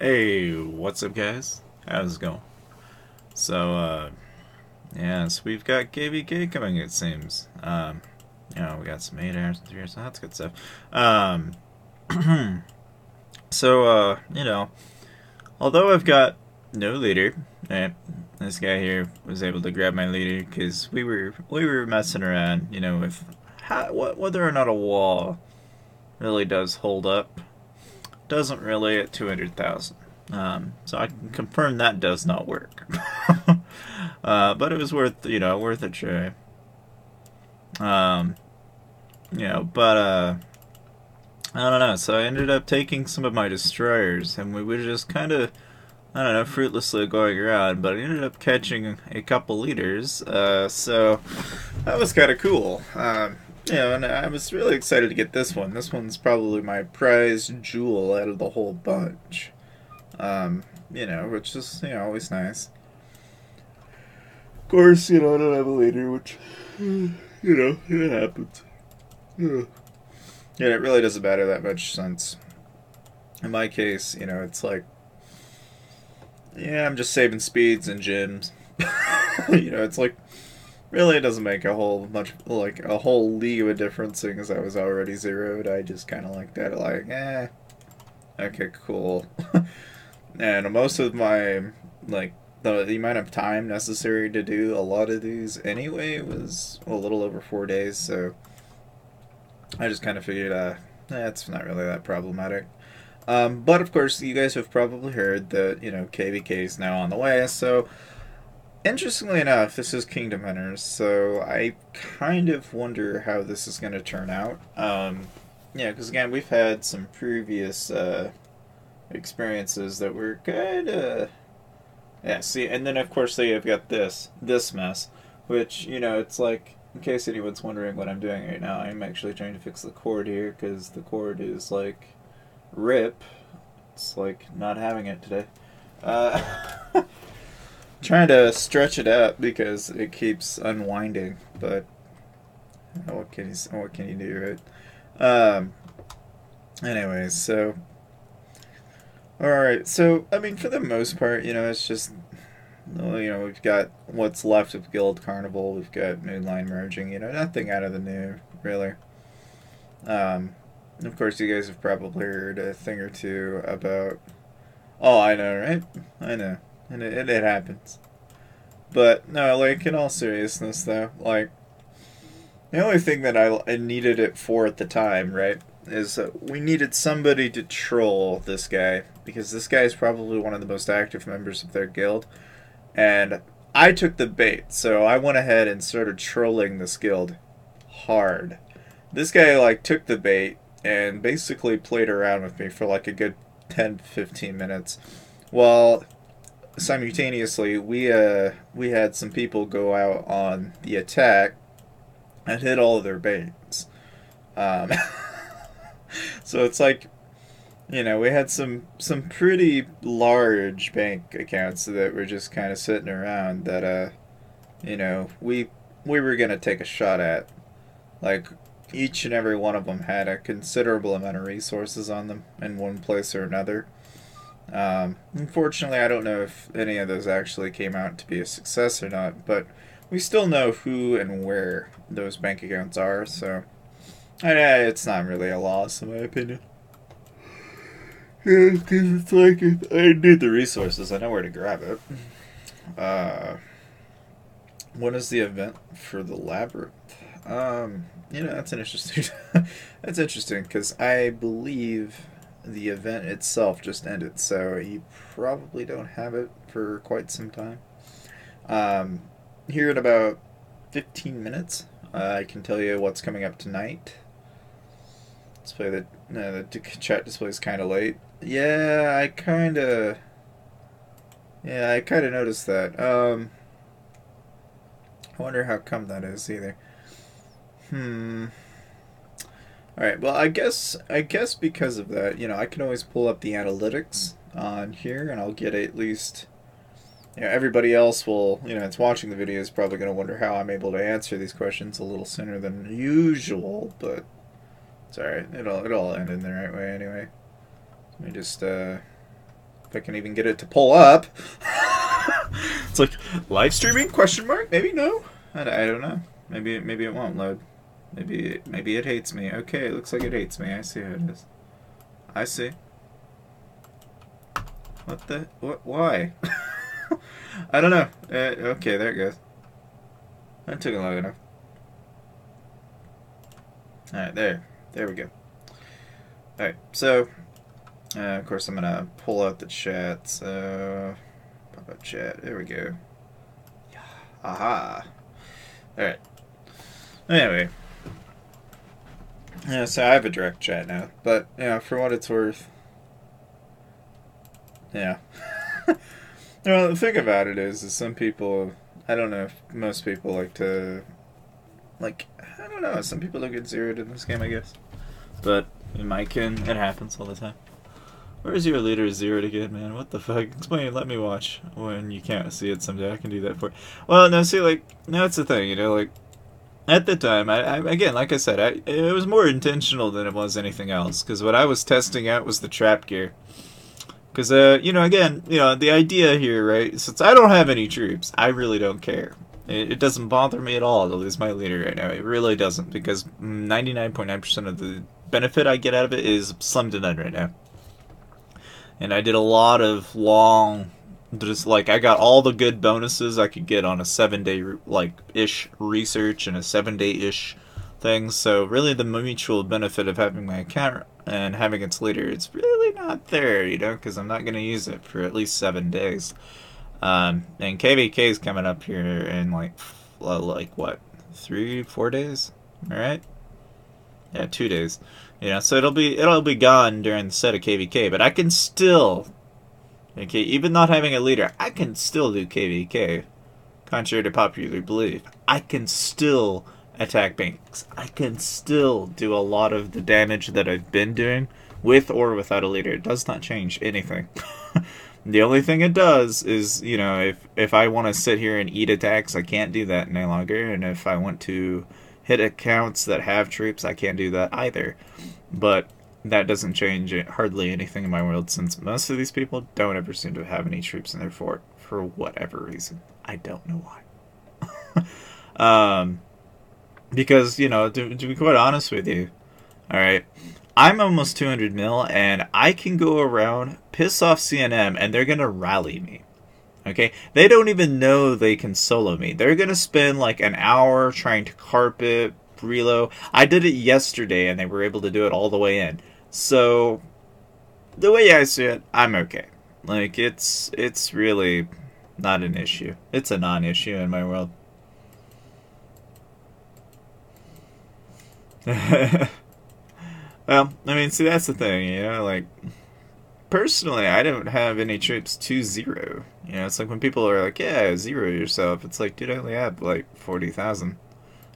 Hey, what's up, guys? How's it going? Yeah, so we've got KVK coming, it seems. We got some 8 hours and 3 hours, so that's good stuff. Um, although I've got no leader, this guy here was able to grab my leader because we were messing around, with whether or not a wall really does hold up. Doesn't really at 200,000. So I can confirm that does not work. But it was worth a try. Um, but I don't know. So I ended up taking some of my destroyers, and we were just kind of, I don't know, fruitlessly going around. But I ended up catching a couple leaders. So that was kind of cool. And I was really excited to get this one. This one's probably my prize jewel out of the whole bunch. Which is, always nice. Of course, I don't have a leader, which, it happens. Yeah. Yeah, it really doesn't matter that much since, in my case, it's like, yeah, I'm just saving speeds and gyms. It's like, really, it doesn't make a whole league of a difference, seeing as I was already zeroed. I just kind of like that, okay, cool. And most of my, like, the amount of time necessary to do a lot of these anyway was a little over 4 days, so I just kind of figured, it's not really that problematic. But of course, you guys have probably heard that, KVK is now on the way, so interestingly enough, this is Kingdom Hunters, so I kind of wonder how this is going to turn out. Because again, we've had some previous experiences that were kind of, yeah. See, and then of course they have got this mess, which it's like, in case anyone's wondering what I'm doing right now, I'm actually trying to fix the cord here because the cord is like rip. It's like not having it today. Trying to stretch it out because it keeps unwinding, but what can you do, right? Anyways, so all right, so I mean, for the most part, it's just, we've got what's left of Guild Carnival. We've got Moonline merging. Nothing out of the new, really. Of course, you guys have probably heard a thing or two about. Oh, I know, right? I know, and it happens. But no, like, in all seriousness, though, like, the only thing that I needed it for at the time, right, is we needed somebody to troll this guy because this guy is probably one of the most active members of their guild, and I took the bait, so I went ahead and started trolling this guild hard. This guy like took the bait and basically played around with me for like a good 10 to 15 minutes. Well, simultaneously we had some people go out on the attack and hit all of their baits. Um, so it's like, we had some pretty large bank accounts that were just kind of sitting around that we were gonna take a shot at. Like, each and every one of them had a considerable amount of resources on them in one place or another. Unfortunately, I don't know if any of those actually came out to be a success or not, but we still know who and where those bank accounts are, so it's not really a loss, in my opinion. Yeah, because it's like, if I need the resources, I know where to grab it. Uh, when is the event for the labyrinth? That's an interesting. That's interesting because I believe the event itself just ended, so you probably don't have it for quite some time. Um, Here in about 15 minutes, I can tell you what's coming up tonight. Display the chat display is kind of late. Yeah, I kind of noticed that. I wonder how come that is either. Hmm. All right. Well, I guess because of that, I can always pull up the analytics on here, and I'll get at least. Everybody else will, it's watching the video is probably going to wonder how I'm able to answer these questions a little sooner than usual, but it's all right. It'll end in the right way anyway. Let me just If I can even get it to pull up. It's like, live streaming? Question mark? Maybe no. I don't know. Maybe it won't load. Maybe it hates me. Okay, it looks like it hates me. I see how it is. I see. What the? What? Why? I don't know. Okay, there it goes. That took long enough. Alright, there we go. Alright, so, of course I'm gonna pull out the chat, so, pop up chat, there we go. Aha! Alright. Anyway. Yeah, so I have a direct chat now, but, you know, for what it's worth, yeah. Well, the thing about it is some people, I don't know if most people like to, like, I don't know, some people don't get zeroed in this game, I guess. But in my kin, it happens all the time. Where's your leader zeroed again, man? What the fuck? Explain, let me watch when you can't see it someday. I can do that for you. Well, no, see, like, no, it's the thing, you know, like, at the time, again, like I said, it was more intentional than it was anything else, because what I was testing out was the trap gear. Because, you know, again, you know, the idea here, right, since I don't have any troops, I really don't care. It doesn't bother me at all to lose my leader right now. It really doesn't, because 99.9% of the benefit I get out of it is slim to none right now. And I did a lot of long, just like, I got all the good bonuses I could get on a 7-day, like, ish research and a 7-day-ish thing. So really the mutual benefit of having my account and having its leader, it's really not there, you know, because I'm not going to use it for at least 7 days. And KVK is coming up here in like what, 3-4 days? All right, yeah, 2 days. You know, so it'll be gone during the set of KVK, but I can still, okay, even not having a leader, I can still do KVK. Contrary to popular belief, I can still attack banks. I can still do a lot of the damage that I've been doing with or without a leader. It does not change anything. The only thing it does is, you know, if I want to sit here and eat attacks, I can't do that any longer. And if I want to hit accounts that have troops, I can't do that either. But that doesn't change hardly anything in my world, since most of these people don't ever seem to have any troops in their fort for whatever reason. I don't know why. Because, you know, to be quite honest with you, alright, I'm almost 200 mil, and I can go around, piss off CNM, and they're gonna rally me. Okay? They don't even know they can solo me. They're gonna spend like an hour trying to carpet, reload. I did it yesterday, and they were able to do it all the way in. So, the way I see it, I'm okay. Like, it's really not an issue. It's a non-issue in my world. Well, I mean, see, that's the thing, you know, like, personally, I don't have any troops to zero. You know, it's like when people are like, yeah, zero yourself, it's like, dude, I only have, like, 40,000.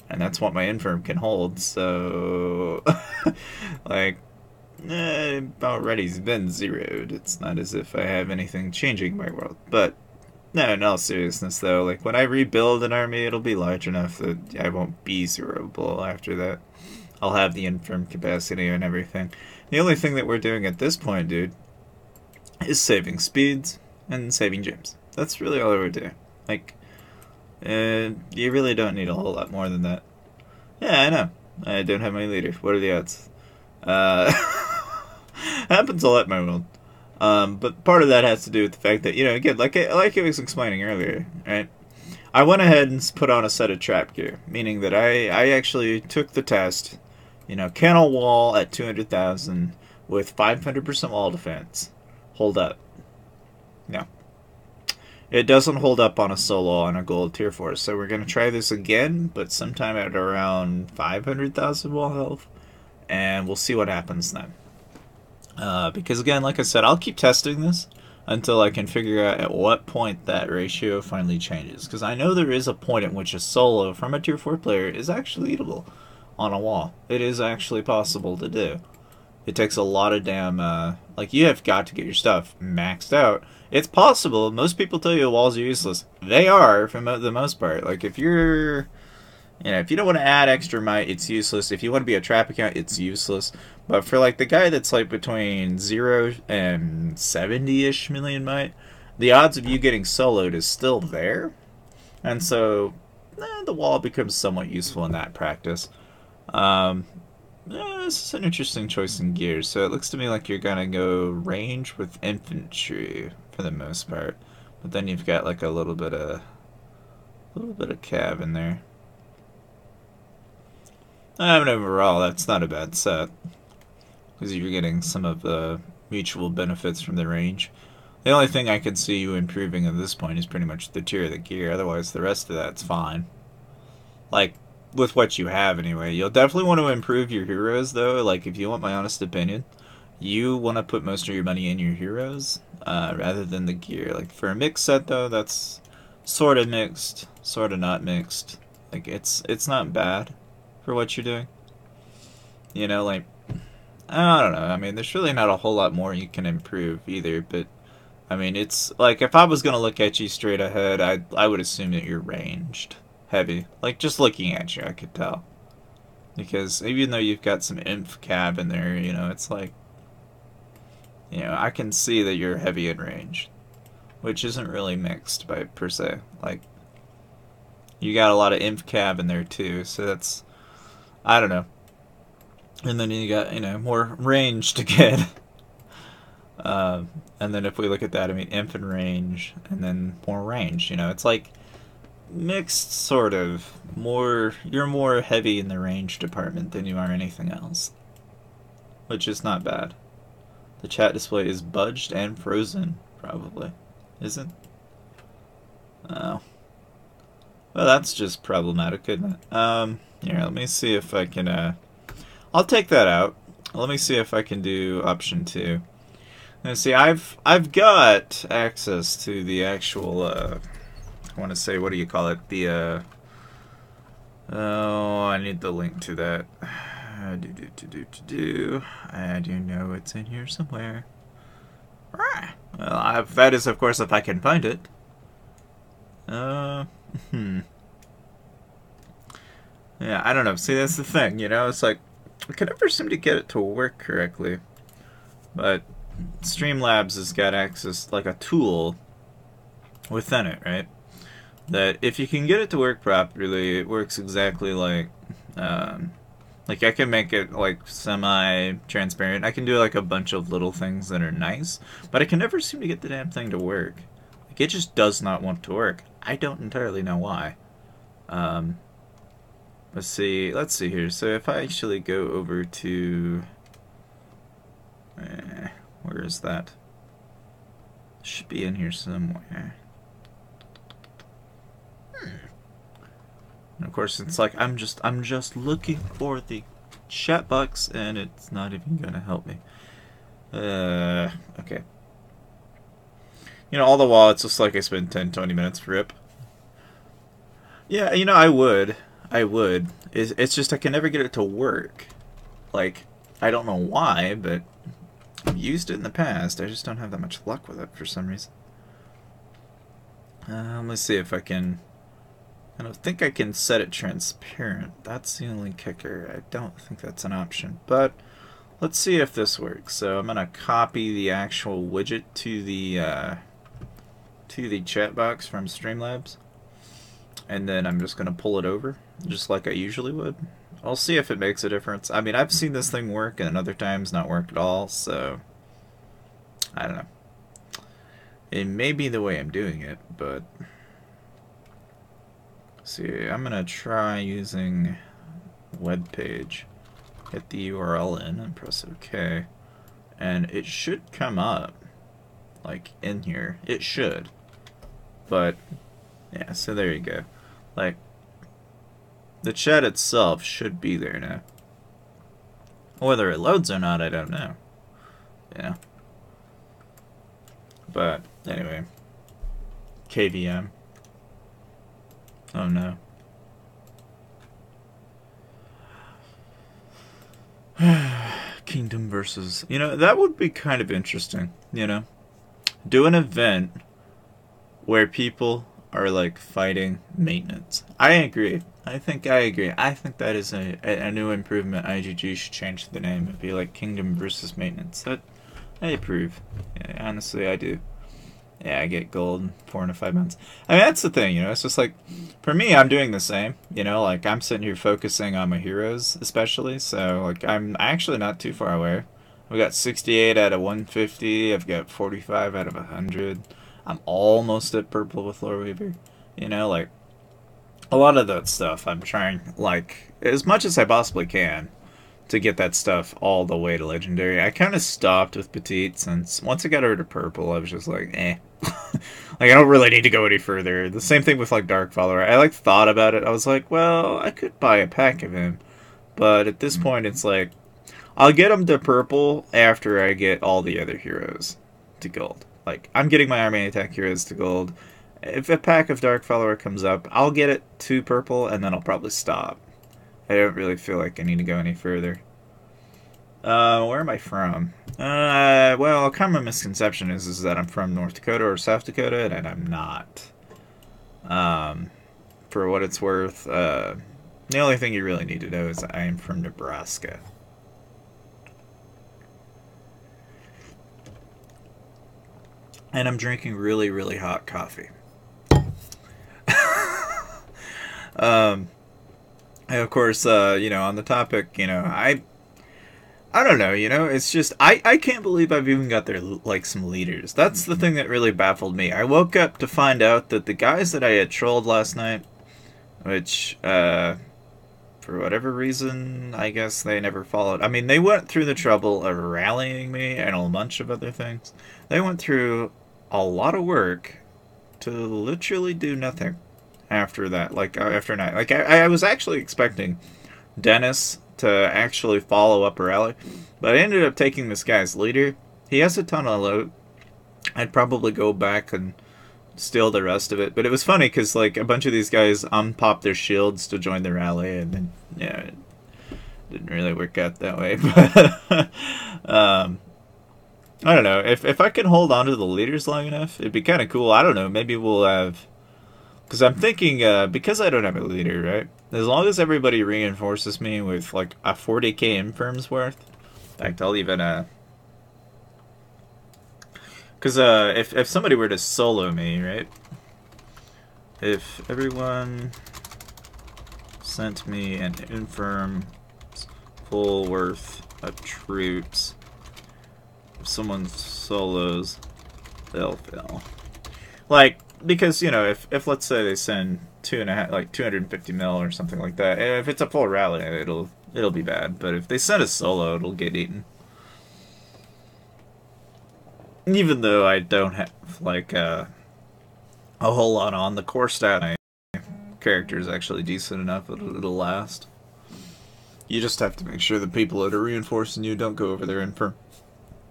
And that's what my infirm can hold, so, like, already's been zeroed. It's not as if I have anything changing in my world. But, no, in all seriousness, though, like, when I rebuild an army, it'll be large enough that I won't be zeroable after that. I'll have the infirm capacity and everything. The only thing that we're doing at this point, dude, is saving speeds and saving gems. That's really all we're doing. Like, you really don't need a whole lot more than that. Yeah, I know. I don't have my leader. What are the odds? Happens a lot in my world. But part of that has to do with the fact that, you know, again, like I was explaining earlier, right? I went ahead and put on a set of trap gear, meaning that I actually took the test, you know, kennel wall at 200,000 with 500% wall defense. Hold up. No. It doesn't hold up on a solo on a gold tier 4, so we're going to try this again, but sometime at around 500,000 wall health, and we'll see what happens then. Because again, like I said, I'll keep testing this until I can figure out at what point that ratio finally changes. Because I know there is a point at which a solo from a tier 4 player is actually eatable on a wall. It is actually possible to do. It takes a lot of damn, like, you have got to get your stuff maxed out. It's possible. Most people tell you walls are useless. They are, for the most part. Like, if you're, you know, if you don't want to add extra might, it's useless. If you want to be a trap account, it's useless. But for like the guy that's like between 0 and 70-ish million might, the odds of you getting soloed is still there. And so the wall becomes somewhat useful in that practice. Um, this is an interesting choice in gears. So it looks to me like you're gonna go range with infantry for the most part, but then you've got like a little bit of cav in there. I mean, overall, that's not a bad set because you're getting some of the mutual benefits from the range. The only thing I can see you improving at this point is pretty much the tier of the gear. Otherwise, the rest of that's fine. Like, with what you have anyway. You'll definitely want to improve your heroes, though. Like, if you want my honest opinion, you want to put most of your money in your heroes rather than the gear. Like, for a mixed set, though, that's sort of mixed, sort of not mixed. Like, it's not bad for what you're doing. You know, like, I don't know. I mean, there's really not a whole lot more you can improve either, but I mean, it's like if I was gonna look at you straight ahead, I would assume that you're ranged heavy. Like just looking at you, I could tell. Because even though you've got some inf cab in there, you know, it's like, you know, I can see that you're heavy in range, which isn't really mixed by per se. Like you got a lot of inf cab in there too, so that's, I don't know. And then you got, you know, more range to get. And then if we look at that, I mean, infant range, and then more range. You know, it's like mixed, sort of. More, you're more heavy in the range department than you are anything else, which is not bad. The chat display is budged and frozen, probably, isn't? Oh, well, that's just problematic, isn't it? Here, let me see if I can. I'll take that out. Let me see if I can do option 2. Now, see, I've got access to the actual, I want to say, what do you call it? The, oh, I need the link to that. I do know it's in here somewhere. Well, that is, of course, if I can find it. Yeah, I don't know. See, that's the thing, you know? It's like, I can never seem to get it to work correctly. But Streamlabs has got access, like a tool within it, right? That if you can get it to work properly, it works exactly like I can make it like semi-transparent. I can do like a bunch of little things that are nice, but I can never seem to get the damn thing to work. Like it just does not want to work. I don't entirely know why. Let's see here. So if I actually go over to, where is that? It should be in here somewhere. And of course, it's like I'm just looking for the chat box, and it's not even gonna help me. Okay. You know, all the while, it's just like I spend 10-20 minutes for RIP. Yeah, you know, I would. It's just I can never get it to work. Like, I don't know why, but I've used it in the past. I just don't have that much luck with it for some reason. Let's see if I can. I don't think I can set it transparent. That's the only kicker. I don't think that's an option. But let's see if this works. So I'm gonna copy the actual widget to the chat box from Streamlabs, and then I'm just gonna pull it over, just like I usually would. I'll see if it makes a difference. I mean, I've seen this thing work, and other times not work at all. So I don't know. It may be the way I'm doing it, but. See, I'm gonna try using web page. Hit the URL in and press OK, and it should come up like in here. It should, but yeah. So there you go. Like the chat itself should be there now. Whether it loads or not, I don't know. Yeah. But anyway, KVM. Oh no. Kingdom versus... You know, that would be kind of interesting, you know? Do an event where people are, like, fighting maintenance. I agree. I think I agree. I think that is a new improvement. IGG should change the name. It'd be like Kingdom versus Maintenance. That I approve. Yeah, honestly, I do. Yeah, I get gold in 4 to 5 months. I mean, that's the thing, you know. It's just like, for me, I'm doing the same. You know, like I'm sitting here focusing on my heroes, especially. So like, I'm actually not too far away. We got 68 out of 150. I've got 45 out of 100. I'm almost at purple with Lore Weaver. You know, like a lot of that stuff. I'm trying like as much as I possibly can to get that stuff all the way to legendary. I kind of stopped with petite since once I got over to purple, I was just like, eh. Like I don't really need to go any further. The same thing with like Dark Follower. I like thought about it. I was like, well, I could buy a pack of him, but at this point, it's like I'll get him to purple after I get all the other heroes to gold. Like I'm getting my army attack heroes to gold. If a pack of Dark Follower comes up, I'll get it to purple, and then I'll probably stop. I don't really feel like I need to go any further. Where am I from? Well, a common misconception is that I'm from North Dakota or South Dakota, and I'm not. For what it's worth, the only thing you really need to know is I am from Nebraska. And I'm drinking really, really hot coffee. And of course, you know, on the topic, you know, I don't know, you know, it's just, I can't believe I've even got there, like, some leaders. That's the thing that really baffled me. I woke up to find out that the guys that I had trolled last night, which, for whatever reason, I guess they never followed. I mean, they went through the trouble of rallying me and a bunch of other things. They went through a lot of work to literally do nothing after that, like, after night. Like, I was actually expecting Dennis to actually follow up a rally, but I ended up taking this guy's leader. He has a ton of loot. I'd probably go back and steal the rest of it, but it was funny because like a bunch of these guys unpopped their shields to join the rally, and then yeah, it didn't really work out that way. But I don't know if I can hold on to the leaders long enough, it'd be kind of cool. I don't know, maybe we'll have. Because I'm thinking, because I don't have a leader, right? As long as everybody reinforces me with, like, a 40k infirms worth. In fact, I'll even, because, if somebody were to solo me, right? If everyone sent me an infirm full worth of troops, if someone solos, they'll fail. Like, because, you know, if let's say they send 250 mil or something like that, if it's a full rally, it'll be bad. But if they send a solo, it'll get eaten. Even though I don't have like a whole lot on the core stat, my character is actually decent enough it'll last. You just have to make sure the people that are reinforcing you don't go over there infirm,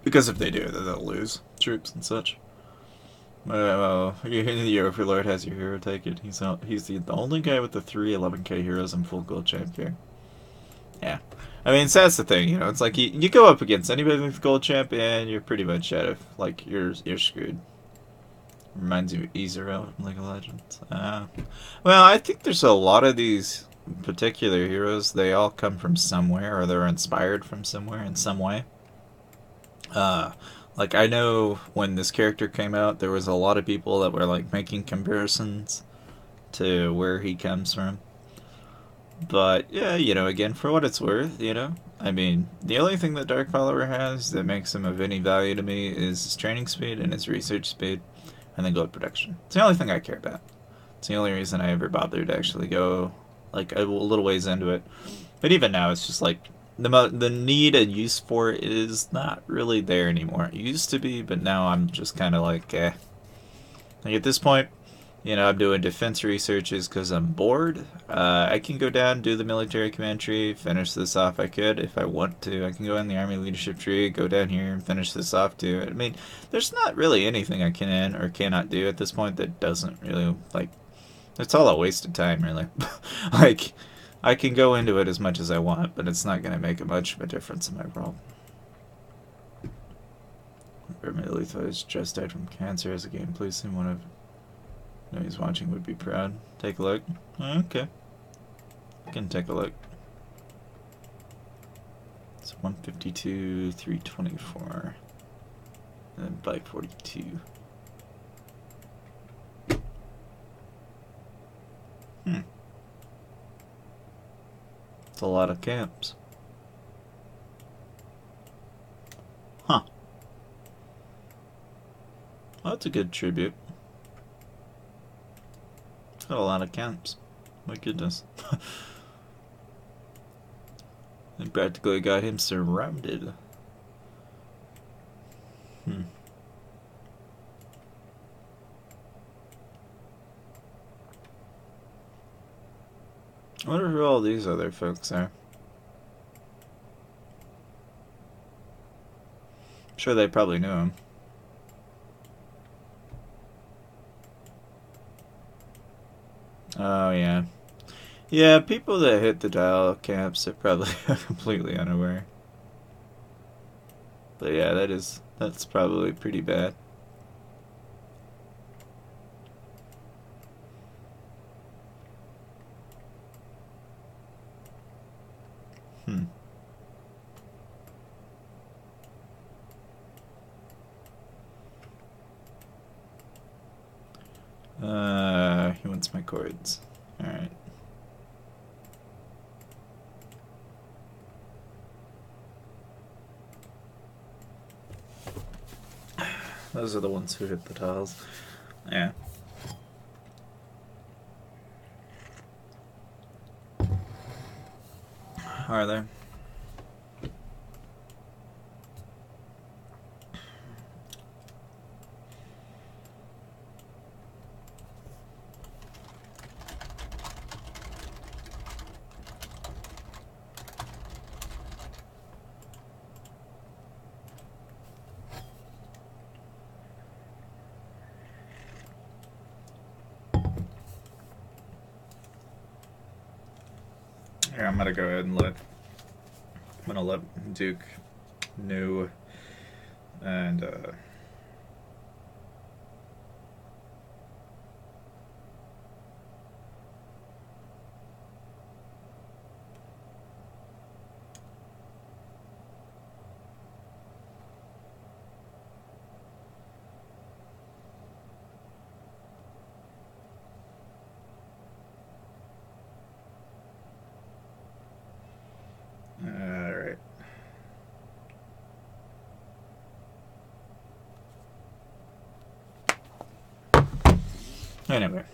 because if they do, then they'll lose troops and such. Well, the Overlord has your hero, take it. He's the only guy with the 3 11k heroes and full gold champ here. Yeah. I mean, so that's the thing, you know, it's like you go up against anybody with gold champ and you're pretty much out of, like, you're screwed. Reminds you of Ezreal from League of Legends. Well, I think there's a lot of these particular heroes, they all come from somewhere, or they're inspired from somewhere in some way. Like, I know when this character came out, there was a lot of people that were, like, making comparisons to where he comes from. But, yeah, you know, again, for what it's worth, you know, I mean, the only thing that Dark Follower has that makes him of any value to me is his training speed and his research speed, and then gold production. It's the only thing I care about. It's the only reason I ever bothered to actually go, like, a little ways into it. But even now, it's just, like, the need and use for it is not really there anymore. It used to be, but now I'm just kind of like, eh. Like at this point, you know, I'm doing defense researches because I'm bored. I can go down, do the military command tree, finish this off. I could, if I want to. I can go in the army leadership tree, go down here and finish this off too. I mean, there's not really anything I can or cannot do at this point that doesn't really, like, it's all a waste of time, really. Like, I can go into it as much as I want, but it's not going to make much of a difference in my role. Vermeil has just died from cancer as a game. Please, one of he's watching would be proud. Take a look. Okay. can take a look. It's 152, 324, and 542. It's a lot of camps. Huh. Well, that's a good tribute. It's got a lot of camps. My goodness. They practically got him surrounded. I wonder who all these other folks are. I'm sure they probably knew him. Oh, yeah. Yeah, people that hit the dial camps are probably completely unaware. But yeah, that's probably pretty bad. He wants my chords. Alright. Those are the ones who hit the tiles. Yeah. Are they? Here, I'm gonna go ahead and let Duke know, and alright. Anyway,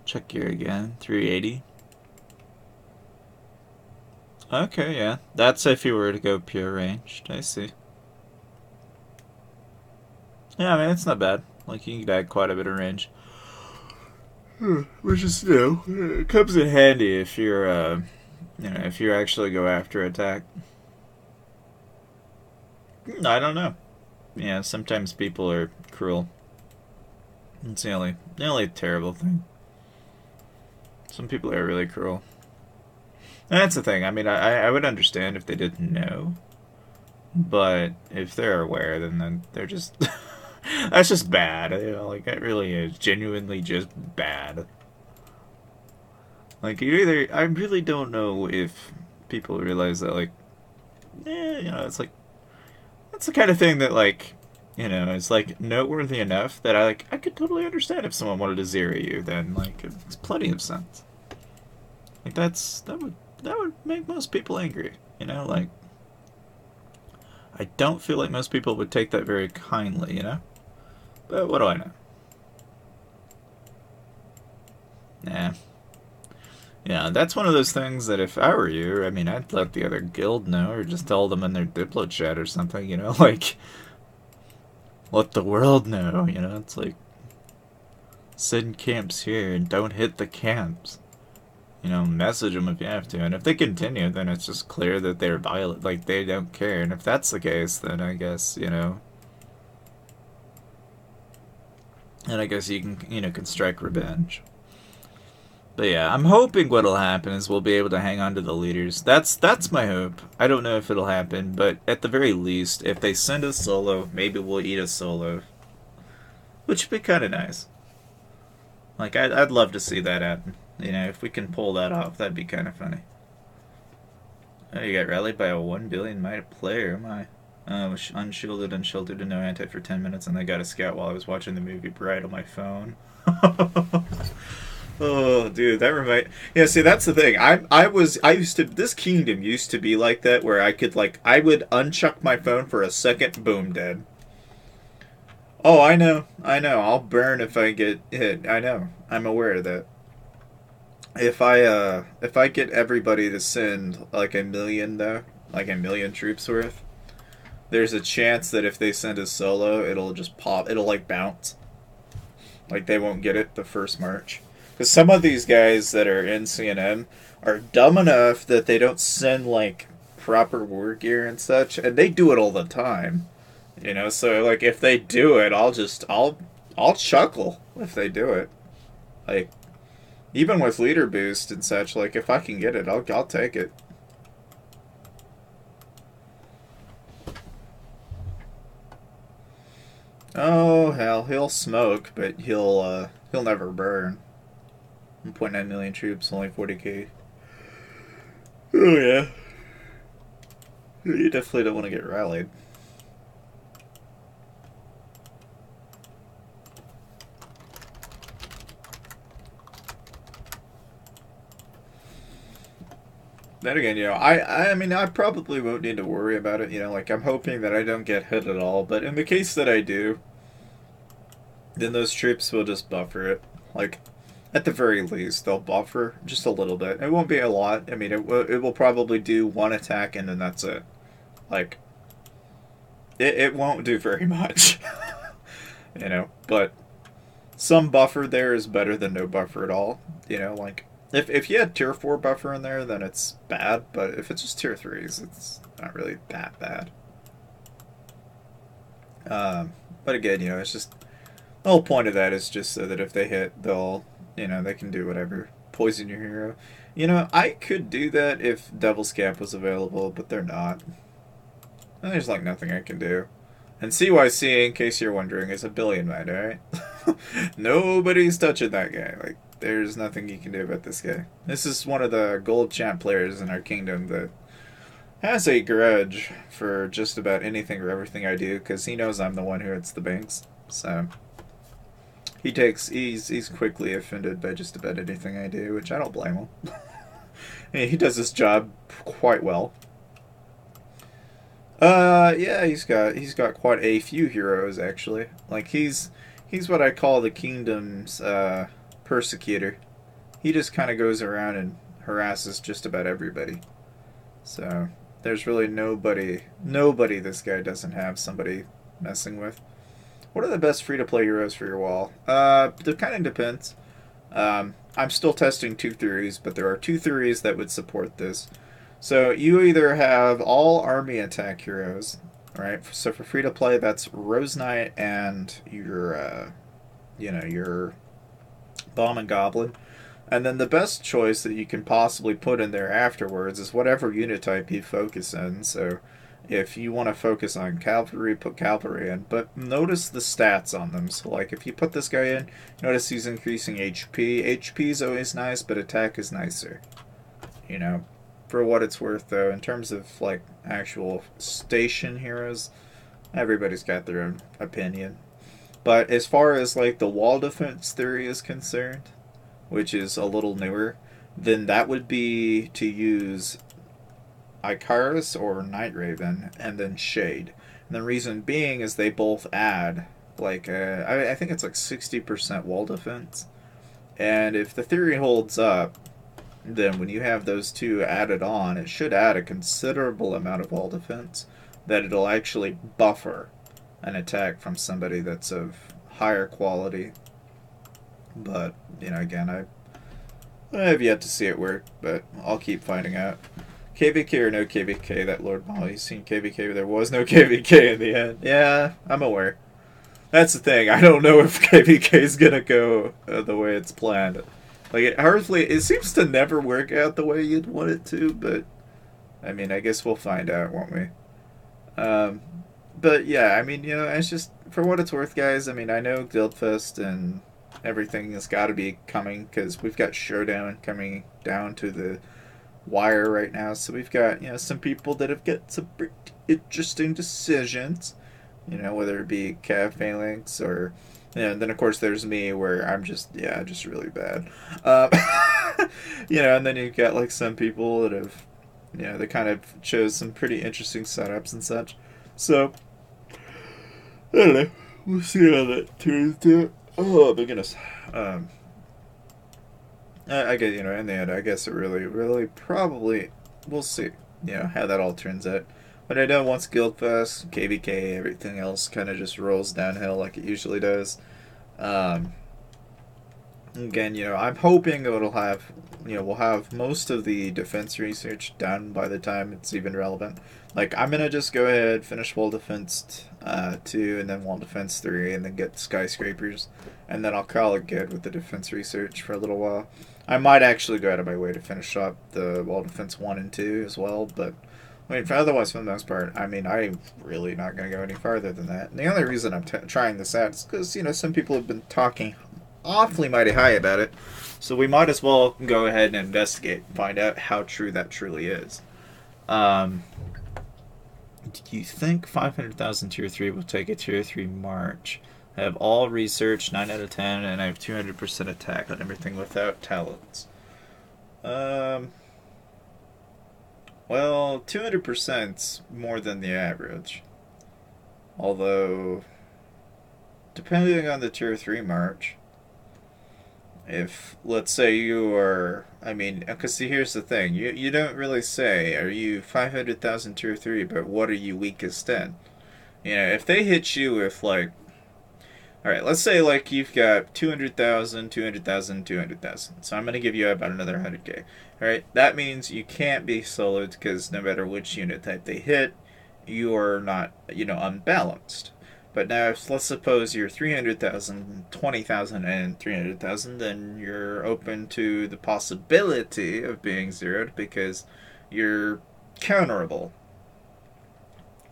check here again. 380. Okay, yeah. That's if you were to go pure ranged. I see. Yeah, I mean, it's not bad. Like, you can add quite a bit of range. Which is, it comes in handy if you're, if you actually go after attack. I don't know. Yeah, sometimes people are cruel. It's the only terrible thing. Some people are really cruel. And that's the thing. I mean, I would understand if they didn't know. But if they're aware, then they're just... that's just bad. Like, that really is genuinely just bad. Like, I really don't know if people realize that, like, it's like... That's the kind of thing that, like... it's like noteworthy enough that I could totally understand if someone wanted to zero you. Then like it's plenty of sense. Like that would make most people angry. Like I don't feel like most people would take that very kindly. But what do I know? Nah. Yeah, that's one of those things that if I were you, I mean, I'd let the other guild know, or just tell them in their Diplo chat or something. Like. Let the world know, it's like send camps here and don't hit the camps. Message them if you have to. And if they continue, then it's just clear that they're violent, like they don't care. And if that's the case, then I guess, and I guess you can strike revenge. But yeah, I'm hoping what'll happen is we'll be able to hang on to the leaders. That's my hope. I don't know if it'll happen, but at the very least, if they send us solo, maybe we'll eat a solo. Which would be kind of nice. Like, I'd love to see that happen. You know, if we can pull that off, that'd be kind of funny. Oh, you got rallied by a 1 billion might player. Oh my. Was unshielded, unsheltered, and no anti for 10 minutes, and they got a scout while I was watching the movie Bride on my phone. Oh, dude, that remind. Yeah, see, that's the thing. I used to. This kingdom used to be like that, where I could like, I would unchuck my phone for a second, boom, dead. Oh, I know, I know. I'll burn if I get hit. I know. I'm aware of that. If I get everybody to send like a million though, like a million troops worth, there's a chance that if they send a solo, it'll just pop. It'll like bounce. Like they won't get it the first march. Because some of these guys that are in CNN are dumb enough that they don't send like proper war gear and such, and they do it all the time. You know, so like if they do it, I'll chuckle if they do it. Like even with leader boost and such, like if I can get it, I'll take it. Oh hell, he'll smoke, but he'll never burn. 1.9 million troops, only 40k. Oh yeah. You definitely don't want to get rallied. Then again, you know, I mean, I probably won't need to worry about it. You know, like I'm hoping that I don't get hit at all. But in the case that I do, then those troops will just buffer it. Like, at the very least, they'll buffer just a little bit. It won't be a lot. I mean, it will probably do one attack and then that's it. Like, it won't do very much. You know, but some buffer there is better than no buffer at all. You know, like, if you had tier 4 buffer in there, then it's bad. But if it's just tier 3s, it's not really that bad. But again, you know, it's just... The whole point of that is just so that if they hit, they'll, you know, they can do whatever. Poison your hero. You know, I could do that if Devil's Cap was available, but they're not. And there's like nothing I can do. And CYC, in case you're wondering, is a billion man, alright? Nobody's touching that guy. Like, there's nothing you can do about this guy. This is one of the gold champ players in our kingdom that has a grudge for just about anything or everything I do, because he knows I'm the one who hits the banks. So... he's quickly offended by just about anything I do, which I don't blame him. He does his job quite well. Yeah, he's got quite a few heroes actually. Like he's what I call the kingdom's persecutor. He just kind of goes around and harasses just about everybody. So there's really nobody this guy doesn't have somebody messing with. What are the best free-to-play heroes for your wall? It kind of depends. I'm still testing two theories, but there are two theories that would support this. So you either have all army attack heroes, right? So for free-to-play, that's Rose Knight and your, your Bomb and Goblin. And then the best choice that you can possibly put in there afterwards is whatever unit type you focus in. So... if you want to focus on cavalry, put cavalry in. But notice the stats on them. So, like, if you put this guy in, notice he's increasing HP. HP is always nice, but attack is nicer. You know, for what it's worth, though, in terms of, like, actual station heroes, everybody's got their own opinion. But as far as, like, the wall defense theory is concerned, which is a little newer, then that would be to use... Icarus or Night Raven, and then Shade. And the reason being is they both add, like, I think it's like 60% wall defense. And if the theory holds up, then when you have those two added on, it should add a considerable amount of wall defense that it'll actually buffer an attack from somebody that's of higher quality. But, you know, again, I have yet to see it work, but I'll keep finding out. KVK or no KVK, that Lord Maul, he's seen KVK, but there was no KVK in the end. Yeah, I'm aware. That's the thing, I don't know if KVK is gonna go the way it's planned. Like, it seems to never work out the way you'd want it to, but, I mean, I guess we'll find out, won't we? But, yeah, I mean, you know, it's just, for what it's worth, guys, I mean, I know Guildfest and everything has got to be coming because we've got Showdown coming down to the wire right now. So we've got, you know, some people that have got some pretty interesting decisions, you know, whether it be Cav Phalanx or, you know, and then of course there's me where I'm just, yeah, just really bad. Um, you know, and then you've got like some people that have, you know, they kind of chose some pretty interesting setups and such. So, I don't know. We'll see how that turns out. Oh my goodness. I guess, you know, in the end, I guess it really probably, we'll see, you know, how that all turns out. But I know once Guildfest, KVK, everything else kind of just rolls downhill like it usually does. Um, Again, you know, I'm hoping it'll have, you know, we'll have most of the defense research done by the time it's even relevant. Like, I'm gonna just go ahead, finish Wall Defense 2, and then Wall Defense 3, and then get Skyscrapers, and then I'll call it good with the defense research for a little while. I might actually go out of my way to finish up the Wall Defense 1 and 2 as well, but I mean, otherwise, for the most part, I mean, I'm really not going to go any farther than that. And the only reason I'm trying this out is because, you know, some people have been talking awfully mighty high about it. So we might as well go ahead and investigate and find out how true that truly is. Do you think 500,000 Tier 3 will take a Tier 3 March? I have all research, 9 out of 10, and I have 200% attack on everything without talents. Well, 200%'s more than the average. Although, depending on the Tier 3 March, if, let's say you are, I mean, because see, here's the thing, you don't really say, are you 500,000 Tier 3, but what are you weakest in? You know, if they hit you with, like, alright, let's say, like, you've got 200,000, 200,000, 200,000. So I'm going to give you about another 100k. Alright, that means you can't be soloed because no matter which unit type they hit, you are not, you know, unbalanced. But now, if, let's suppose you're 300,000, 20,000, and 300,000, then you're open to the possibility of being zeroed because you're counterable.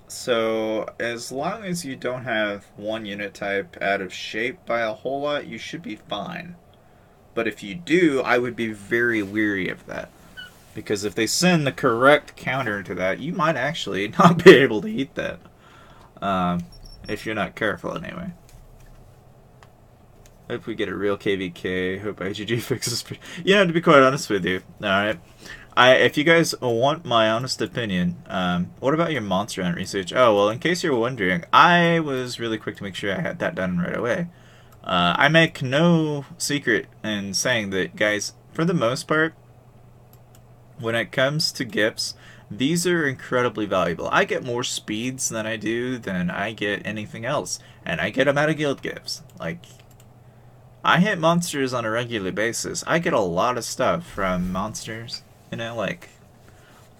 So, as long as you don't have one unit type out of shape by a whole lot, you should be fine. But if you do, I would be very weary of that. Because if they send the correct counter to that, you might actually not be able to eat that. If you're not careful, anyway. Hope we get a real KVK. Hope IGG fixes... You know, to be quite honest with you, alright? If you guys want my honest opinion, what about your monster hunt research? Oh, well, in case you're wondering, I was really quick to make sure I had that done right away. I make no secret in saying that, guys, for the most part, when it comes to gifts, these are incredibly valuable. I get more speeds than I do than I get anything else, and I get them out of guild gifts. Like, I hit monsters on a regular basis. I get a lot of stuff from monsters. You know, like,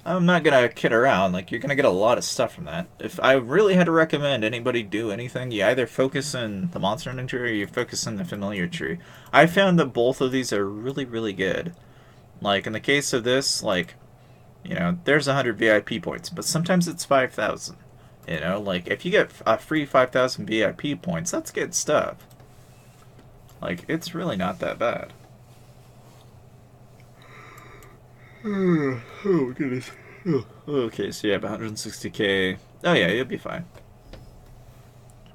I'm not gonna kid around. Like, you're gonna get a lot of stuff from that. If I really had to recommend anybody do anything, you either focus in the monster hunting tree or you focus in the familiar tree. I found that both of these are really good. Like, in the case of this, like, you know, there's 100 VIP points, but sometimes it's 5,000. You know, like, if you get a free 5,000 VIP points, that's good stuff. Like, it's really not that bad. Oh goodness. Okay, so you have 160k. Oh yeah, you'll be fine.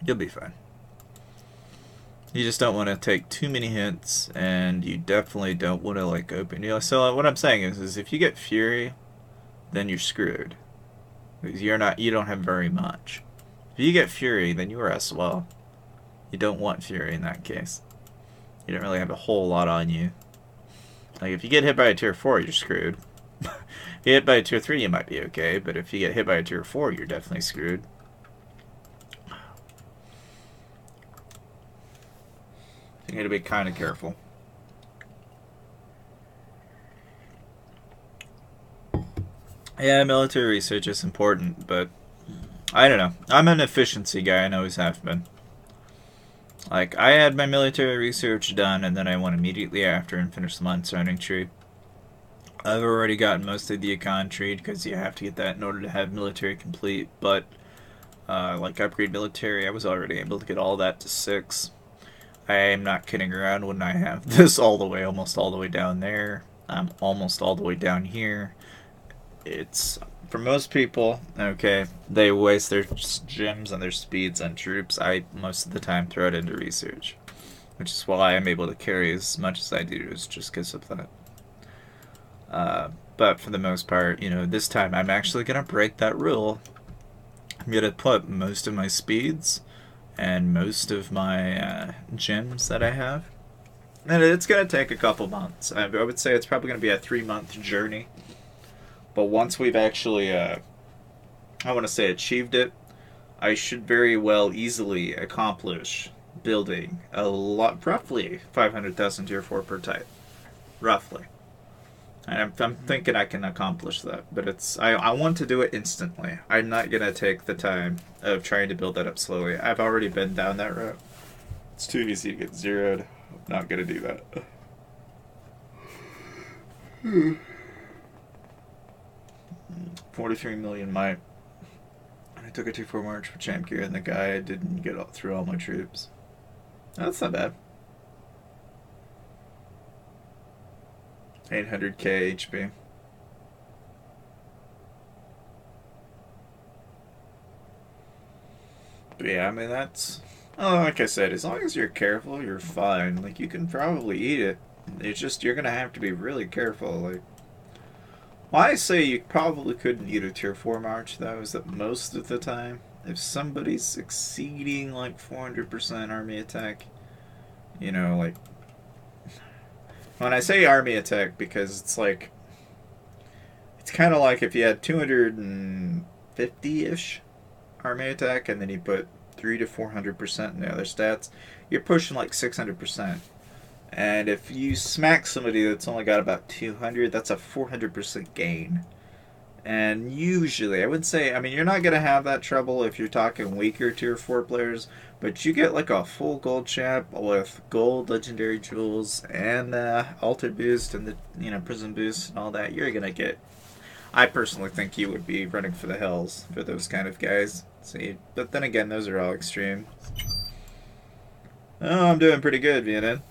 You'll be fine. You just don't want to take too many hits, and you definitely don't want to, like, open. You know, so what I'm saying is if you get Fury, then you're screwed. Because you don't have very much. If you get Fury, then you are as well. You don't want Fury in that case. You don't really have a whole lot on you. Like, if you get hit by a Tier 4, you're screwed. If you get hit by a Tier 3, you might be okay, but if you get hit by a Tier 4, you're definitely screwed. You gotta be kind of careful. Yeah, military research is important, but I don't know. I'm an efficiency guy and always have been. Like, I had my military research done, and then I went immediately after and finished the monster hunting tree. I've already gotten most of the econ tree, because you have to get that in order to have military complete, but, like, upgrade military, I was already able to get all that to 6. I'm not kidding around when I have this all the way, almost all the way down there. I'm almost all the way down here. It's, for most people, okay, they waste their gems and their speeds on troops. I, most of the time, throw it into research, which is why I'm able to carry as much as I do, is just because of that. But for the most part, you know, this time I'm actually going to break that rule. I'm going to put most of my speeds and most of my gems that I have. And it's going to take a couple months. I would say it's probably going to be a 3-month journey. But once we've actually, I want to say achieved it, I should very well easily accomplish building a lot, roughly 500,000 tier 4 per type. Roughly. And I'm thinking I can accomplish that, but I want to do it instantly. I'm not going to take the time of trying to build that up slowly. I've already been down that route. It's too easy to get zeroed. I'm not going to do that. 43 million might. I took a 2-4 march for champ gear and the guy didn't get through all my troops. That's not bad. 800k HP. But yeah, I mean, that's... Oh, like I said, as long as you're careful, you're fine. Like, you can probably eat it. It's just, you're gonna have to be really careful. Like, well, I say you probably couldn't eat a tier 4 march, though, is that most of the time, if somebody's exceeding, like, 400% army attack, you know, like... When I say army attack, because it's like... It's kind of like if you had 250-ish army attack, and then you put 300 to 400% in the other stats, you're pushing like 600%. And if you smack somebody that's only got about 200, that's a 400% gain. And usually, I would say, I mean, you're not going to have that trouble if you're talking weaker tier 4 players, but you get like a full gold champ with gold legendary jewels and altar boost and the, you know, prison boost and all that, you're going to get... I personally think you would be running for the hills for those kind of guys. See, but then again, those are all extreme. Oh, I'm doing pretty good, Vienna.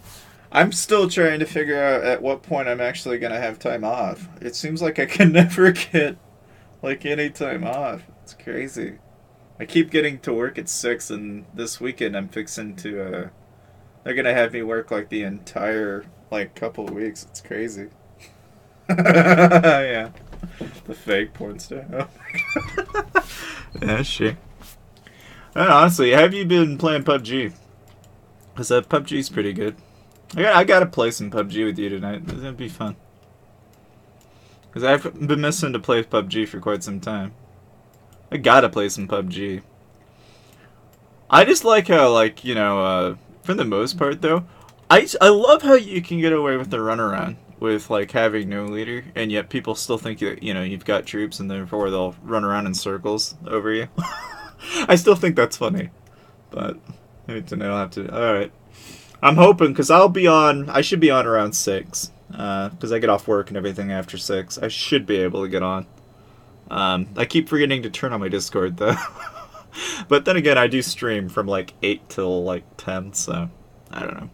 I'm still trying to figure out at what point I'm actually going to have time off. It seems like I can never get, like, any time off. It's crazy. I keep getting to work at 6, and this weekend I'm fixing to, they're going to have me work, like, the entire, like, couple of weeks. It's crazy. Yeah. The fake porn star. Oh my god. Yeah, shit. Honestly, have you been playing PUBG? Because PUBG's pretty good. I gotta play some PUBG with you tonight. That'd be fun. Because I've been missing to play PUBG for quite some time. I gotta play some PUBG. I just like how, like, you know, for the most part, though, I love how you can get away with the runaround with, like, having no leader, and yet people still think that, you know, you've got troops, and therefore they'll run around in circles over you. I still think that's funny. But, I need to know how to... Alright. I'm hoping, because I should be on around 6. Because I get off work and everything after 6. I should be able to get on. I keep forgetting to turn on my Discord, though. But then again, I do stream from, like, 8 till, like, 10, so... I don't know.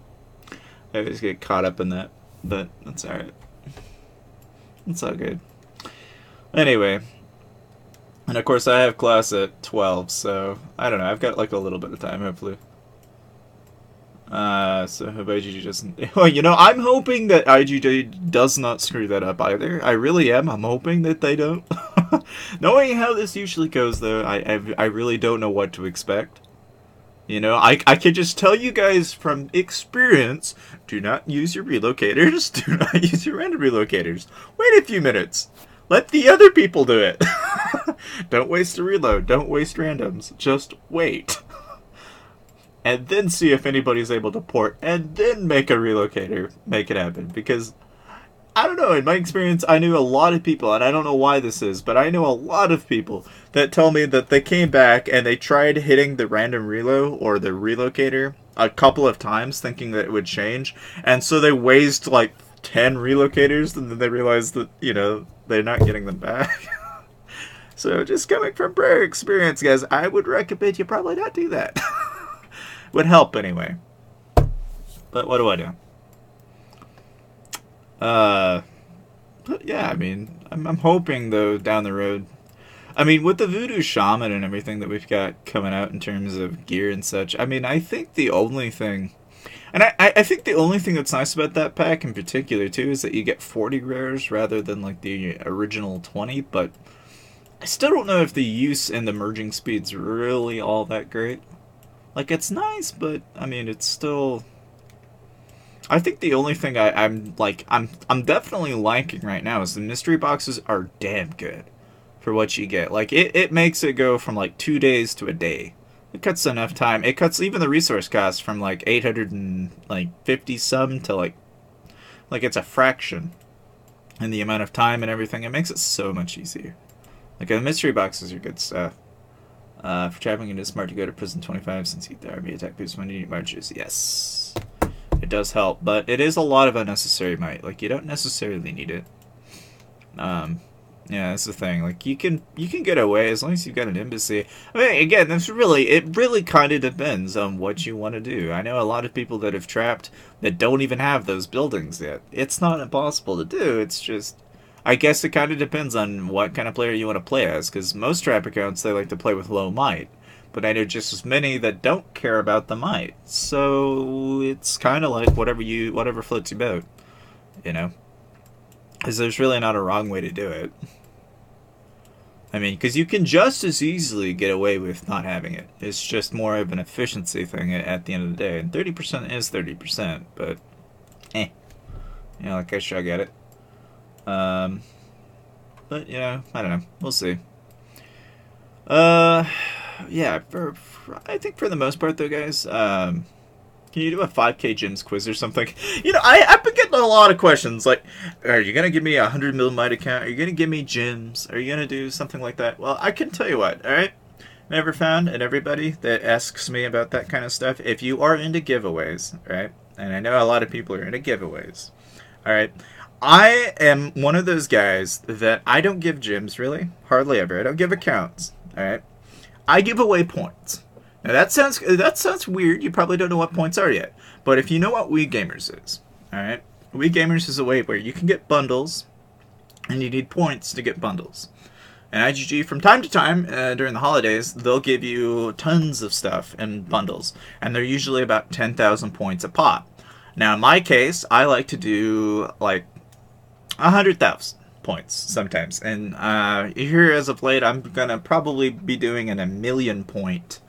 I always get caught up in that. But that's alright. It's all good. Anyway. And of course I have class at 12, so I don't know. I've got like a little bit of time, hopefully. So hope IGG doesn't... Well, you know, I'm hoping that IGG does not screw that up either. I really am. I'm hoping that they don't. Knowing how this usually goes, though, I really don't know what to expect. You know, I could just tell you guys from experience, do not use your relocators, do not use your random relocators. Wait a few minutes. Let the other people do it. Don't waste a reload, don't waste randoms, just wait. And then see if anybody's able to port, and then make a relocator, make it happen. Because, I don't know, in my experience, I knew a lot of people, and I don't know why this is, but I know a lot of people that tell me that they came back and they tried hitting the random reload or the relocator a couple of times thinking that it would change, and so they waste like 10 relocators, and then they realized that, you know, they're not getting them back. So just coming from prior experience, guys, I would recommend you probably not do that. Would help anyway. But what do I do? But yeah, I mean, I'm hoping though down the road. I mean, with the Voodoo Shaman and everything that we've got coming out in terms of gear and such, I mean, I think the only thing, and I think the only thing that's nice about that pack in particular too is that you get 40 rares rather than like the original 20. But I still don't know if the use and the merging speed's really all that great. Like, it's nice, but I mean, it's still. I think the only thing I'm definitely liking right now is the mystery boxes are damn good for what you get. Like, it makes it go from like 2 days to a day. It cuts enough time. It cuts even the resource cost from like 850 some to like it's a fraction in the amount of time and everything. It makes it so much easier. Like, the mystery boxes are good stuff. For traveling, it is smart to go to prison 25 since you get the army attack boost when you need marches. Yes. It does help, but it is a lot of unnecessary might. Like, you don't necessarily need it. Yeah, that's the thing. Like, you can get away as long as you've got an embassy. I mean, again, it really kind of depends on what you want to do. I know a lot of people that have trapped that don't even have those buildings yet. It's not impossible to do. It's just, I guess it kind of depends on what kind of player you want to play as. Because most trap accounts, they like to play with low might. But I know just as many that don't care about the might. So it's kind of like whatever floats your boat, you know? Because there's really not a wrong way to do it. I mean, because you can just as easily get away with not having it. It's just more of an efficiency thing at the end of the day. And 30% is 30%, but you know, like I shrug at it. But you know, I don't know. We'll see. Yeah, I think for the most part, though, guys, can you do a 5K gyms quiz or something? You know, I've been getting a lot of questions, like, are you going to give me a 100 mil might account? Are you going to give me gyms? Are you going to do something like that? Well, I can tell you what, alright? Never found, and everybody that asks me about that kind of stuff, if you are into giveaways, right? And I know a lot of people are into giveaways, alright? I am one of those guys that I don't give gyms, really. Hardly ever. I don't give accounts, alright? I give away points. Now that sounds weird. You probably don't know what points are yet. But if you know what We Gamers is, alright? We Gamers is a way where you can get bundles, and you need points to get bundles. And IGG, from time to time, during the holidays, they'll give you tons of stuff in bundles. And they're usually about 10,000 points a pop. Now in my case, I like to do like 100,000. points sometimes, and here as of late I'm gonna probably be doing an 1,000,000 point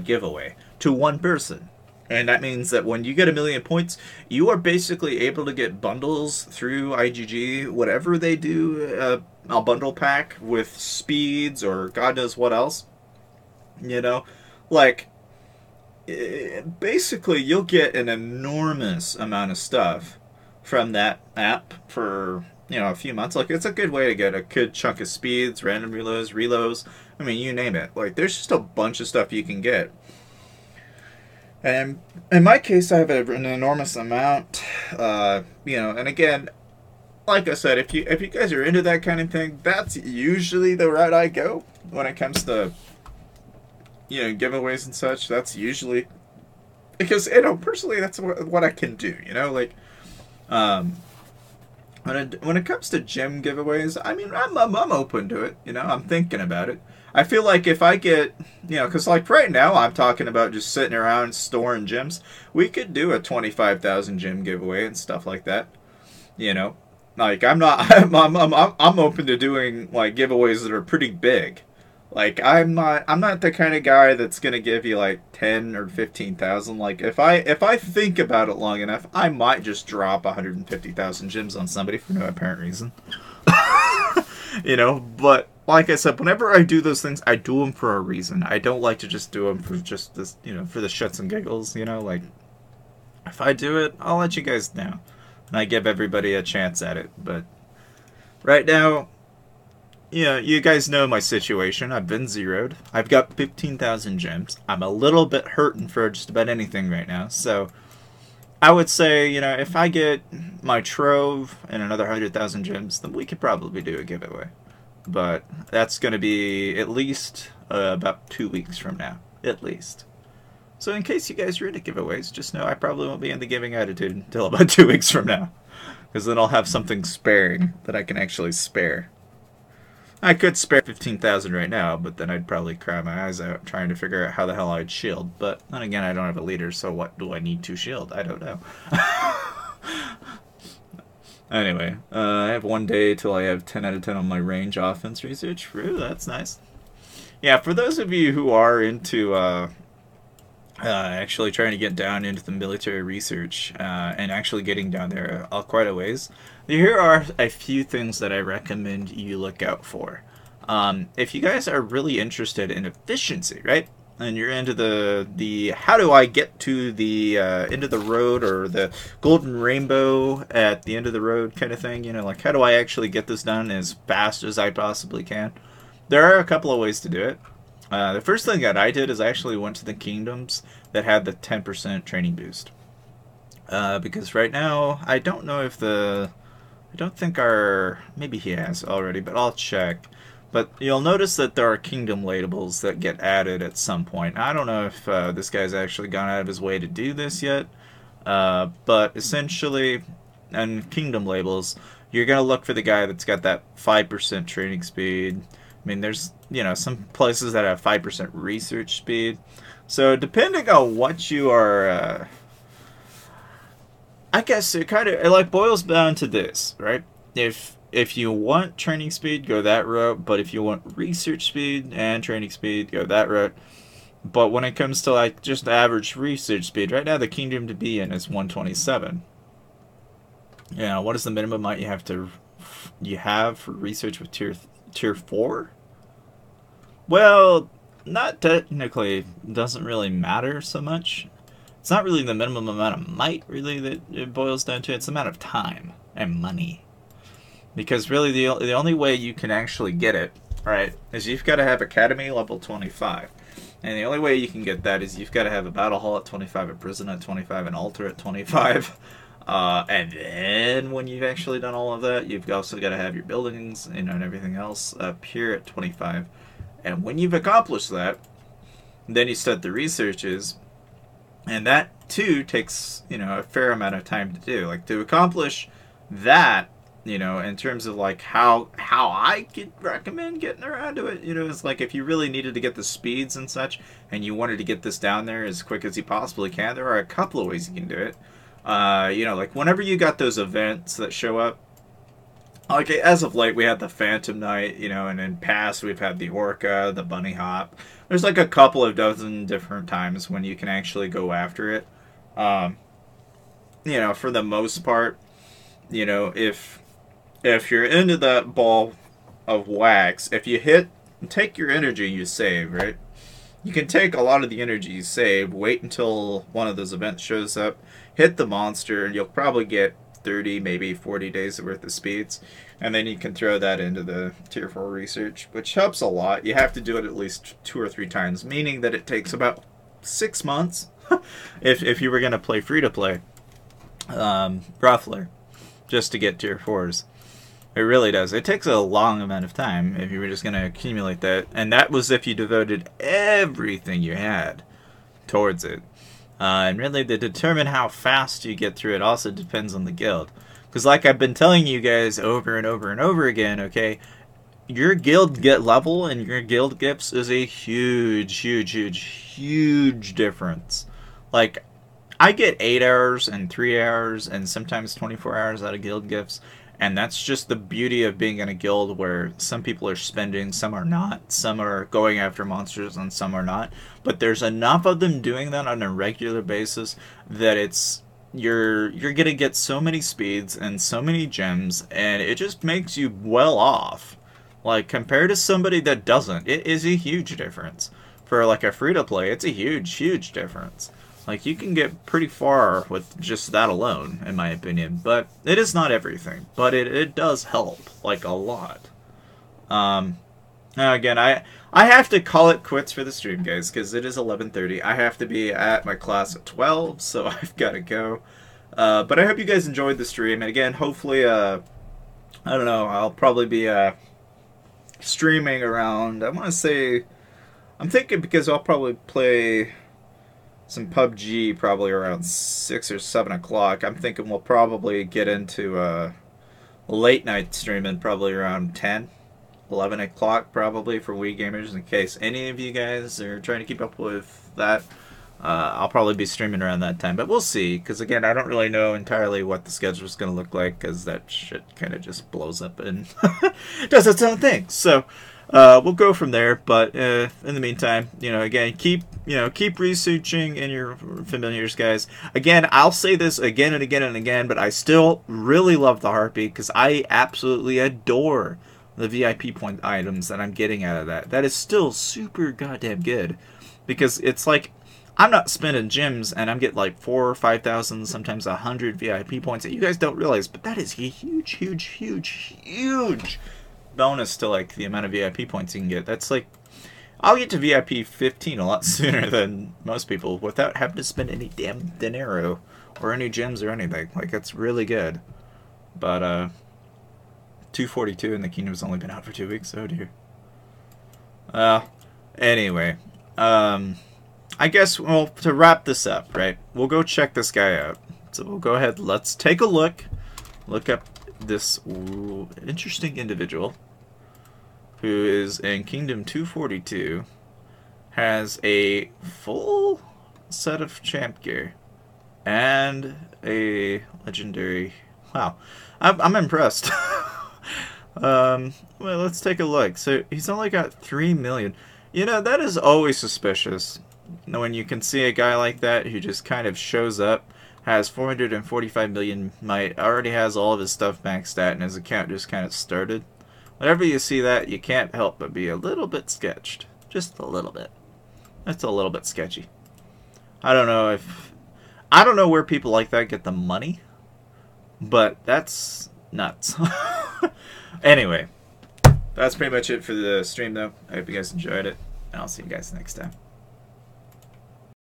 giveaway to one person, and that means that when you get 1,000,000 points, you are basically able to get bundles through IGG, whatever they do, a bundle pack with speeds or God knows what else, you know, like basically you'll get an enormous amount of stuff from that app for, you know, a few months. Like, it's a good way to get a good chunk of speeds, random reloads. I mean, you name it. Like, there's just a bunch of stuff you can get. And in my case, I have an enormous amount. You know, and again, like I said, if you guys are into that kind of thing, that's usually the route I go when it comes to, you know, giveaways and such. That's usually because, you know, personally, that's what I can do. You know, like, when it comes to gym giveaways, I mean, I'm open to it. You know, I'm thinking about it. I feel like if I get, you know, because like right now I'm talking about just sitting around storing gyms. We could do a 25,000 gym giveaway and stuff like that. You know, like I'm open to doing like giveaways that are pretty big. Like I'm not the kind of guy that's gonna give you like 10 or 15,000. Like if I think about it long enough, I might just drop 150,000 gems on somebody for no apparent reason. You know, but like I said, whenever I do those things, I do them for a reason. I don't like to just do them for just this, you know, for the shits and giggles. You know, like if I do it, I'll let you guys know, and I give everybody a chance at it. But right now, yeah, you guys know my situation. I've been zeroed. I've got 15,000 gems. I'm a little bit hurting for just about anything right now. So I would say, you know, if I get my trove and another 100,000 gems, then we could probably do a giveaway. But that's going to be at least about 2 weeks from now. At least. So in case you guys are into giveaways, just know I probably won't be in the giving attitude until about 2 weeks from now. Because then I'll have something sparing that I can actually spare. I could spare 15,000 right now, but then I'd probably cry my eyes out trying to figure out how the hell I'd shield. But then again, I don't have a leader, so what do I need to shield? I don't know. Anyway, I have 1 day till I have 10 out of 10 on my range offense research. Ooh, that's nice. Yeah, for those of you who are into actually trying to get down into the military research and actually getting down there quite a ways, here are a few things that I recommend you look out for. If you guys are really interested in efficiency, right? And you're into the how do I get to the end of the road, or the golden rainbow at the end of the road kind of thing, you know, like how do I actually get this done as fast as I possibly can? There are a couple of ways to do it. The first thing that I did is I actually went to the kingdoms that had the 10% training boost. Because right now, I don't know if I don't think maybe he has already, but I'll check. But you'll notice that there are kingdom labels that get added at some point. I don't know if this guy's actually gone out of his way to do this yet. But essentially, on kingdom labels, you're going to look for the guy that's got that 5% training speed. I mean, there's, you know, some places that have 5% research speed. So depending on what you are, I guess it kind of, like, boils down to this, right? If you want training speed, go that route. But if you want research speed and training speed, go that route. But when it comes to, like, just average research speed, right now the kingdom to be in is 127. Yeah, what is the minimum amount you have for research with tier 4? Well, not technically. Doesn't really matter so much. It's not really the minimum amount of might, really, that it boils down to. It's the amount of time and money. Because really, the only way you can actually get it, right, is you've got to have Academy level 25. And the only way you can get that is you've got to have a Battle Hall at 25, a Prison at 25, an Altar at 25. And then when you've actually done all of that, you've also got to have your buildings, you know, and everything else up here at 25. And when you've accomplished that, then you start the researches. And that, too, takes, you know, a fair amount of time to do. Like, to accomplish that, you know, in terms of, like, how I could recommend getting around to it, you know, it's like if you really needed to get the speeds and such, and you wanted to get this down there as quick as you possibly can, there are a couple of ways you can do it. You know, like, whenever you got those events that show up, like, as of late, we had the Phantom Knight, you know, and in past, we've had the Orca, the Bunny Hop. There's, like, a couple of dozen different times when you can actually go after it. You know, for the most part, you know, if you're into that ball of wax, if you take your energy you save, right? You can take a lot of the energy you save, wait until one of those events shows up, hit the monster, and you'll probably get 30, maybe 40 days worth of speeds. And then you can throw that into the tier 4 research, which helps a lot. You have to do it at least 2 or 3 times, meaning that it takes about 6 months if you were going to play free-to-play, roughly, just to get tier 4s. It really does. It takes a long amount of time if you were just going to accumulate that. And that was if you devoted everything you had towards it. And really, to determine how fast you get through it also depends on the guild. Because like I've been telling you guys over and over and over again, okay, your guild get level and your guild gifts is a huge, huge, huge, huge difference. Like, I get 8 hours and 3 hours and sometimes 24 hours out of guild gifts. And that's just the beauty of being in a guild where some people are spending, some are not. Some are going after monsters and some are not. But there's enough of them doing that on a regular basis that you're going to get so many speeds and so many gems, and it just makes you well off. Like, compared to somebody that doesn't, it is a huge difference. For like a free-to-play, it's a huge, huge difference. Like, you can get pretty far with just that alone, in my opinion. But it is not everything. But it does help, like, a lot. Now, again, I have to call it quits for the stream, guys, because it is 11:30. I have to be at my class at 12, so I've got to go. But I hope you guys enjoyed the stream. And again, hopefully, I don't know, I'll probably be streaming around, I want to say, I'm thinking because I'll probably play some PUBG probably around 6 or 7 o'clock. I'm thinking we'll probably get into late night streaming probably around 10, 11 o'clock probably for Wii gamers, in case any of you guys are trying to keep up with that. I'll probably be streaming around that time, but we'll see, because again, I don't really know entirely what the schedule is going to look like, because that shit kind of just blows up and does its own thing. So we'll go from there, but in the meantime, again, keep researching in your familiars, guys. Again, I'll say this again and again and again, but I still really love the Harpy, because I absolutely adore the VIP point items that I'm getting out of that. That is still super goddamn good, because it's like, I'm not spending gems, and I'm getting like 4,000 or 5,000, sometimes 100 VIP points that you guys don't realize, but that is a huge, huge, huge, huge bonus to like the amount of VIP points you can get. That's like, I'll get to VIP 15 a lot sooner than most people without having to spend any damn dinero or any gems or anything. Like, that's really good. But 242 and the kingdom's only been out for 2 weeks. Oh dear. Anyway, I guess, well, to wrap this up, right, we'll go check this guy out. So we'll go ahead, let's take a look up this interesting individual who is in Kingdom 242, has a full set of champ gear and a legendary. Wow, I'm impressed. Well, let's take a look. So he's only got 3 million. That is always suspicious when you can see a guy like that who just kind of shows up, has 445 million might, already has all of his stuff maxed out, and his account just kind of started. Whenever you see that, you can't help but be a little bit sketched. Just a little bit. That's a little bit sketchy. I don't know where people like that get the money, but that's nuts. Anyway, that's pretty much it for the stream, though. I hope you guys enjoyed it, and I'll see you guys next time.